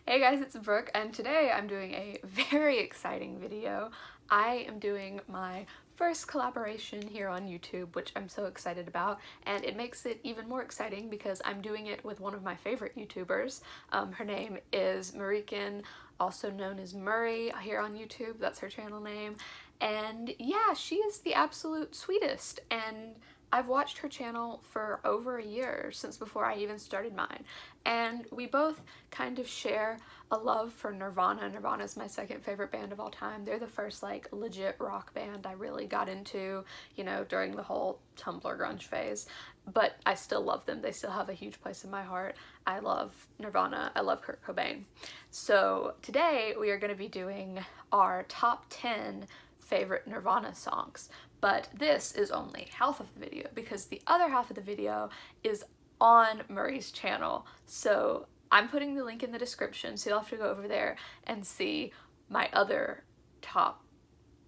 Hey guys, it's Brooke, and today I'm doing a very exciting video. I am doing my first collaboration here on YouTube, which I'm so excited about, and it makes it even more exciting because I'm doing it with one of my favorite YouTubers. Her name is Murraykin, also known as Murray here on YouTube. That's her channel name. And yeah, she is the absolute sweetest, and I've watched her channel for over a year, since before I even started mine, and we both kind of share a love for Nirvana. Nirvana is my second favorite band of all time. They're the first like legit rock band I really got into, you know, during the whole Tumblr grunge phase, but I still love them. They still have a huge place in my heart. I love Nirvana. I love Kurt Cobain. So today we are going to be doing our top 10 favorite Nirvana songs, but this is only half of the video because the other half of the video is on Murray's channel. So I'm putting the link in the description, so you'll have to go over there and see my other top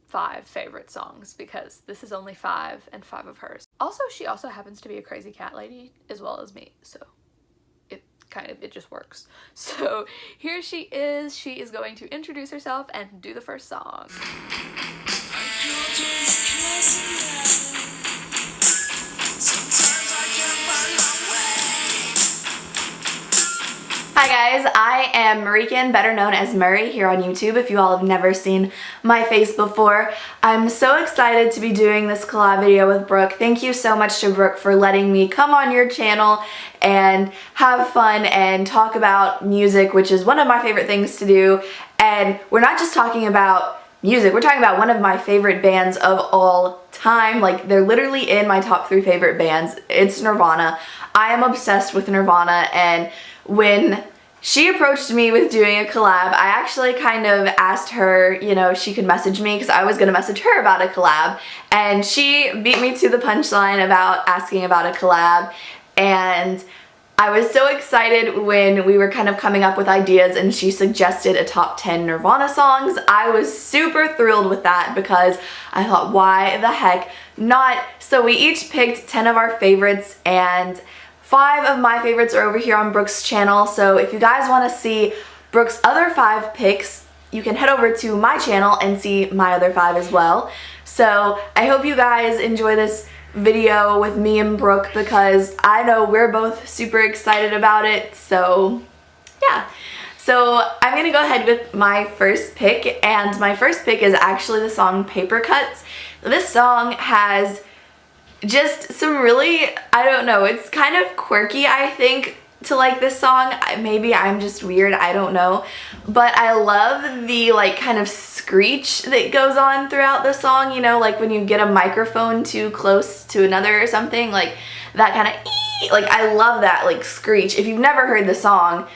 5 favorite songs, because this is only 5 and 5 of hers. Also, she also happens to be a crazy cat lady as well as me, so it just works. So here she is. She is going to introduce herself and do the first song. Hi guys, I am Murraykin, better known as Murray here on YouTube if you all have never seen my face before. I'm so excited to be doing this collab video with Brooke. Thank you so much to Brooke for letting me come on your channel and have fun and talk about music, which is one of my favorite things to do. And we're not just talking about music, we're talking about one of my favorite bands of all time. Like, they're literally in my top 3 favorite bands. It's Nirvana. I am obsessed with Nirvana, and when she approached me with doing a collab, I actually kind of asked her, you know, if she could message me, because I was going to message her about a collab, and she beat me to the punchline about asking about a collab. And I was so excited when we were kind of coming up with ideas and she suggested a top 10 Nirvana songs. I was super thrilled with that because I thought, why the heck not? So we each picked 10 of our favorites, and 5 of my favorites are over here on Brooke's channel. So if you guys want to see Brooke's other 5 picks, you can head over to my channel and see my other 5 as well. So I hope you guys enjoy this video with me and Brooke, because I know we're both super excited about it. So yeah, so I'm gonna go ahead with my first pick, and my first pick is actually the song Papercuts. This song has just some really, I don't know, it's kind of quirky, I think, to like this song. Maybe I'm just weird, I don't know, but I love the like kind of screech that goes on throughout the song, you know, like when you get a microphone too close to another or something, like that kind of like, I love that like screech. If you've never heard the song,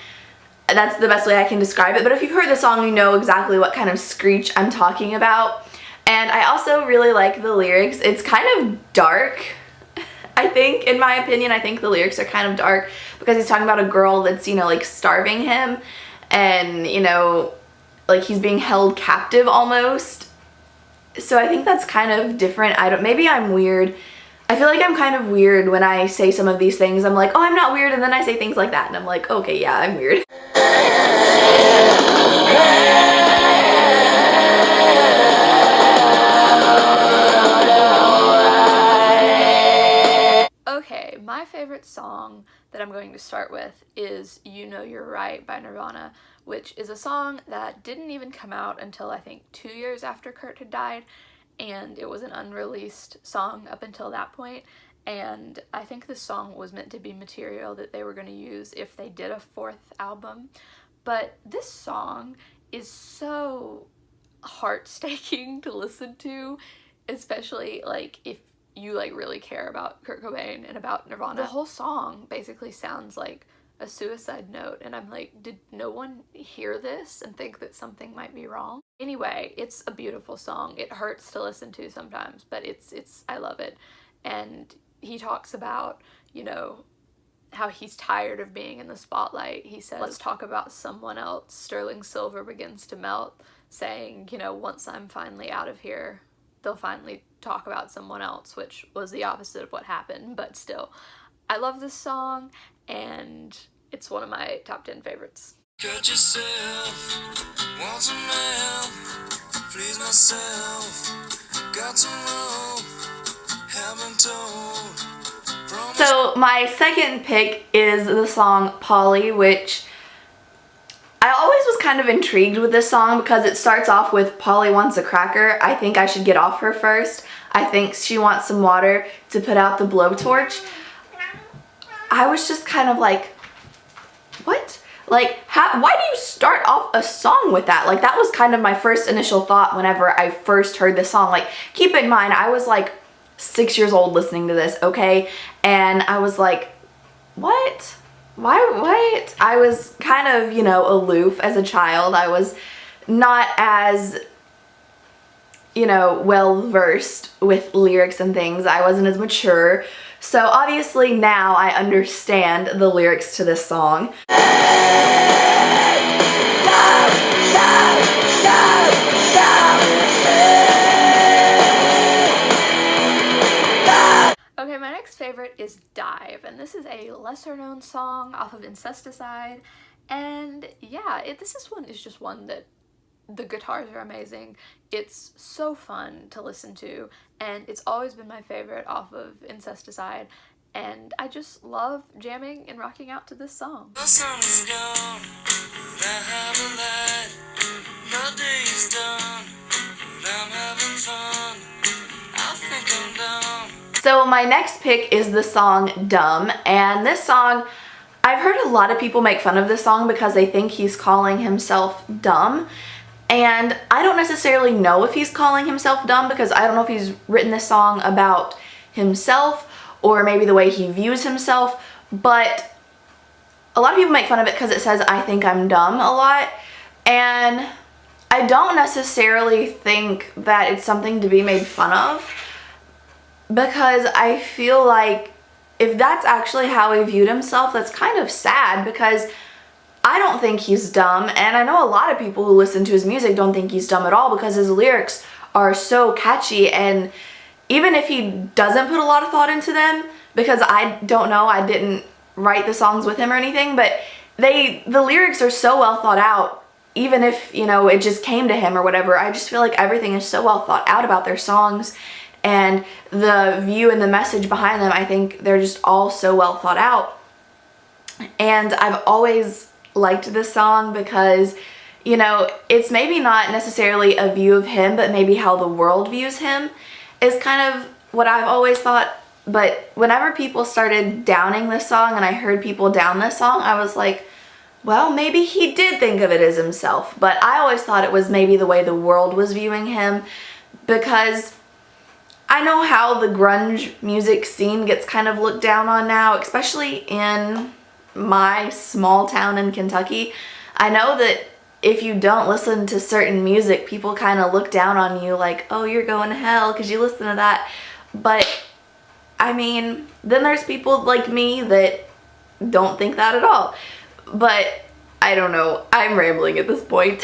that's the best way I can describe it, but if you've heard the song, you know exactly what kind of screech I'm talking about. And I also really like the lyrics. It's kind of dark, I think, in my opinion. I think the lyrics are kind of dark because he's talking about a girl that's, you know, like starving him, and, you know, like he's being held captive almost. So I think that's kind of different. Maybe I'm weird. I feel like I'm kind of weird when I say some of these things. I'm like, oh, I'm not weird, and then I say things like that, and I'm like, okay, yeah, I'm weird. Okay, my favorite song that I'm going to start with is You Know You're Right by Nirvana, which is a song that didn't even come out until I think 2 years after Kurt had died, and it was an unreleased song up until that point. And I think this song was meant to be material that they were going to use if they did a 4th album. But this song is so heart-staking to listen to, especially like if you like really care about Kurt Cobain and about Nirvana. The whole song basically sounds like a suicide note, and I'm like, did no one hear this and think that something might be wrong? Anyway, it's a beautiful song. It hurts to listen to sometimes, but I love it. And he talks about, you know, how he's tired of being in the spotlight. He says, let's talk about someone else. Sterling silver begins to melt, saying, you know, once I'm finally out of here, they'll finally talk about someone else, which was the opposite of what happened, but still. I love this song, and it's one of my top 10 favorites. Cut yourself, want some help, please myself, got some rope, haven't told. So my second pick is the song Polly, which I always was kind of intrigued with this song because it starts off with Polly wants a cracker. I think I should get off her first. I think she wants some water to put out the blowtorch. I was just kind of like, what? Like, why do you start off a song with that? Like, that was kind of my first initial thought whenever I first heard this song. Like, keep in mind, I was like 6 years old listening to this, okay? And I was like, what? What? I was kind of, you know, aloof as a child. I was not as, you know, well versed with lyrics and things. I wasn't as mature. So obviously now I understand the lyrics to this song. Okay, my next favorite is Dive, and this is a lesser known song off of Incesticide, and yeah, this one is just one that the guitars are amazing. It's so fun to listen to, and it's always been my favorite off of Incesticide, and I just love jamming and rocking out to this song. The sun is gone, I have a light, the day is done, I'm having fun, I think I'm done. So my next pick is the song Dumb, and this song, I've heard a lot of people make fun of this song because they think he's calling himself dumb, and I don't necessarily know if he's calling himself dumb because I don't know if he's written this song about himself or maybe the way he views himself, but a lot of people make fun of it because it says I think I'm dumb a lot, and I don't necessarily think that it's something to be made fun of, because I feel like if that's actually how he viewed himself, that's kind of sad, because I don't think he's dumb, and I know a lot of people who listen to his music don't think he's dumb at all because his lyrics are so catchy, and even if he doesn't put a lot of thought into them, because I don't know, I didn't write the songs with him or anything, but the lyrics are so well thought out, even if, you know, it just came to him or whatever. I just feel like everything is so well thought out about their songs, and the view and the message behind them, I think they're just all so well thought out. And I've always liked this song because, you know, it's maybe not necessarily a view of him, but maybe how the world views him is kind of what I've always thought. But whenever people started downing this song and I heard people down this song, I was like, well, maybe he did think of it as himself. But I always thought it was maybe the way the world was viewing him, because I know how the grunge music scene gets kind of looked down on now, especially in my small town in Kentucky. I know that if you don't listen to certain music, people kind of look down on you like, oh, you're going to hell because you listen to that. But I mean, then there's people like me that don't think that at all. But I don't know, I'm rambling at this point.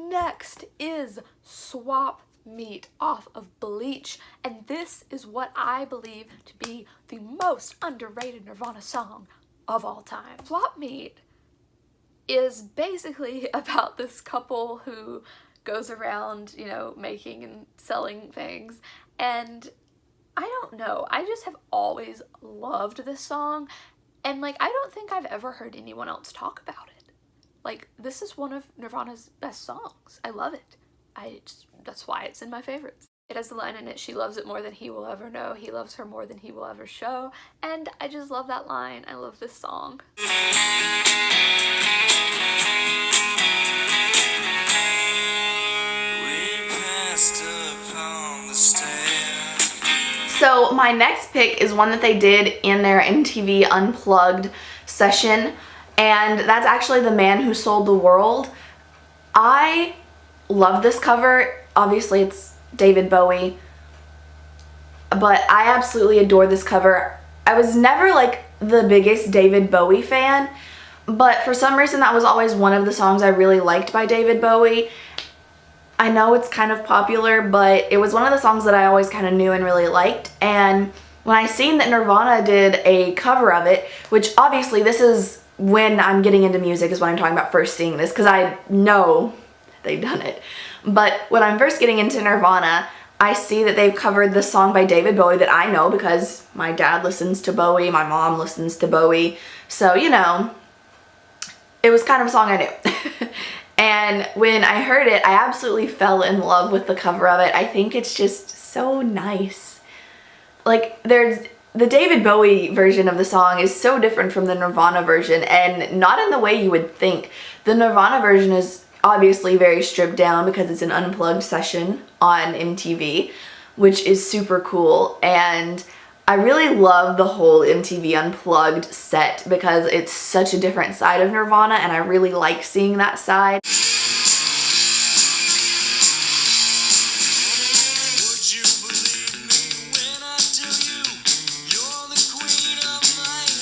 Next is Swap Meet off of Bleach, and this is what I believe to be the most underrated Nirvana song of all time. Swap Meet is basically about this couple who goes around, you know, making and selling things, and I don't know, I just have always loved this song, and like, I don't think I've ever heard anyone else talk about it. Like, this is one of Nirvana's best songs. I love it. That's why it's in my favorites. It has the line in it, she loves it more than he will ever know, he loves her more than he will ever show, and I just love that line. I love this song. So my next pick is one that they did in their MTV Unplugged session, and that's actually The Man Who Sold the World. I love this cover. Obviously it's David Bowie, but I absolutely adore this cover. I was never like the biggest David Bowie fan, but for some reason that was always one of the songs I really liked by David Bowie. I know it's kind of popular, but it was one of the songs that I always kind of knew and really liked. And when I seen that Nirvana did a cover of it, which obviously this is when I'm getting into music is when I'm talking about first seeing this, because I know they've done it. But when I'm first getting into Nirvana, I see that they've covered the song by David Bowie that I know because my dad listens to Bowie, my mom listens to Bowie. So, you know, it was kind of a song I knew. And when I heard it, I absolutely fell in love with the cover of it. I think it's just so nice. Like, there's the David Bowie version of the song is so different from the Nirvana version, and not in the way you would think. The Nirvana version is obviously very stripped down because it's an unplugged session on MTV, which is super cool. And I really love the whole MTV Unplugged set because it's such a different side of Nirvana, and I really like seeing that side.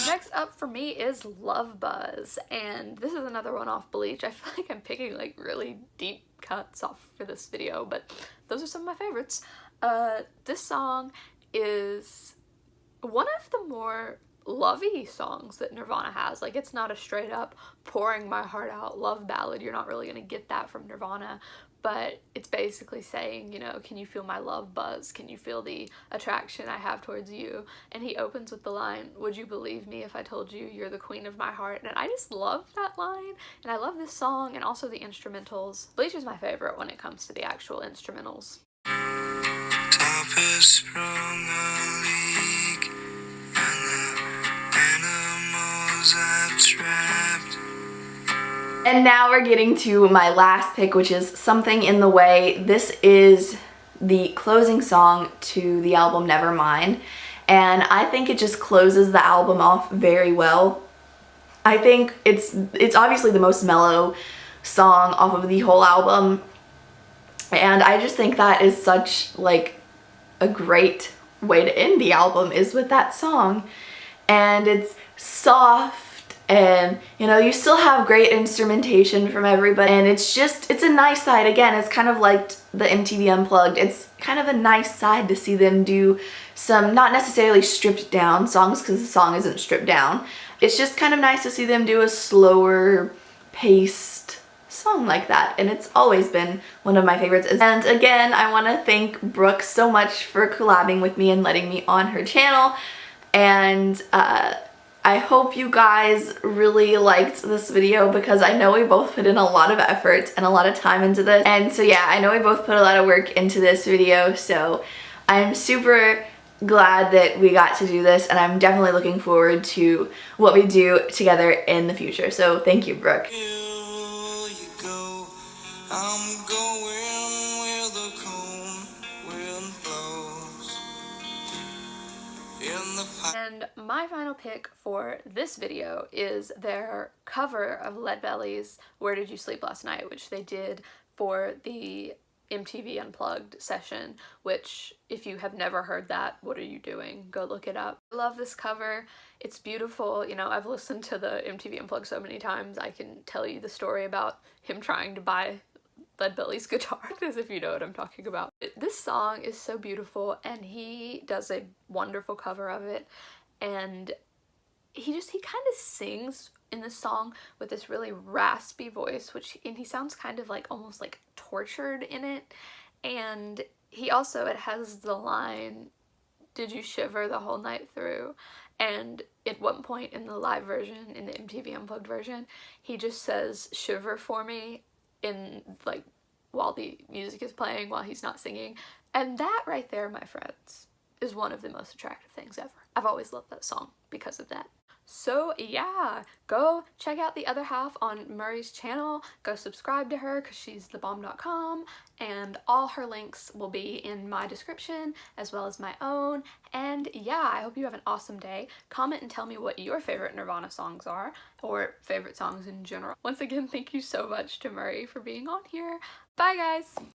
Next up for me is Love Buzz, and this is another one off Bleach. I feel like I'm picking like really deep cuts off for this video, but those are some of my favorites. This song is one of the more lovey songs that Nirvana has. Like, it's not a straight up pouring my heart out love ballad. You're not really gonna get that from Nirvana, but it's basically saying, you know, can you feel my love buzz? Can you feel the attraction I have towards you? And he opens with the line, would you believe me if I told you you're the queen of my heart? And I just love that line, and I love this song and also the instrumentals. Bleach is my favorite when it comes to the actual instrumentals. Top has sprung a leak, and the animals have trapped. And now we're getting to my last pick, which is Something in the Way. This is the closing song to the album Nevermind, and I think it just closes the album off very well. I think it's obviously the most mellow song off of the whole album, and I just think that is such like a great way to end the album is with that song. And it's soft, and you know, you still have great instrumentation from everybody, and it's a nice side. Again, it's kind of like the MTV Unplugged. It's kind of a nice side to see them do some not necessarily stripped down songs, because the song isn't stripped down. It's just kind of nice to see them do a slower paced song like that, and it's always been one of my favorites. And again, I want to thank Brooke so much for collabing with me and letting me on her channel, and I hope you guys really liked this video because I know we both put in a lot of effort and a lot of time into this. And so yeah, I know we both put a lot of work into this video, so I'm super glad that we got to do this, and I'm definitely looking forward to what we do together in the future. So thank you, Brooke. Here you go, I'm going where the cold wind blows. In the And my final pick for this video is their cover of Leadbelly's Where Did You Sleep Last Night, which they did for the MTV Unplugged session, which if you have never heard that, what are you doing? Go look it up. I love this cover. It's beautiful. You know, I've listened to the MTV Unplugged so many times, I can tell you the story about him trying to buy Leadbelly's guitar, as if you know what I'm talking about. This song is so beautiful, and he does a wonderful cover of it, and he kind of sings in this song with this really raspy voice, and he sounds kind of like almost like tortured in it. And he also, it has the line, did you shiver the whole night through? And at one point in the live version, in the MTV Unplugged version, he just says shiver for me in like while the music is playing, while he's not singing. And that right there, my friends, is one of the most attractive things ever. I've always loved that song because of that. So yeah, go check out the other half on Murray's channel. Go subscribe to her because she's thebomb.com, and all her links will be in my description as well as my own. And yeah, I hope you have an awesome day. Comment and tell me what your favorite Nirvana songs are, or favorite songs in general. Once again, thank you so much to Murray for being on here. Bye guys!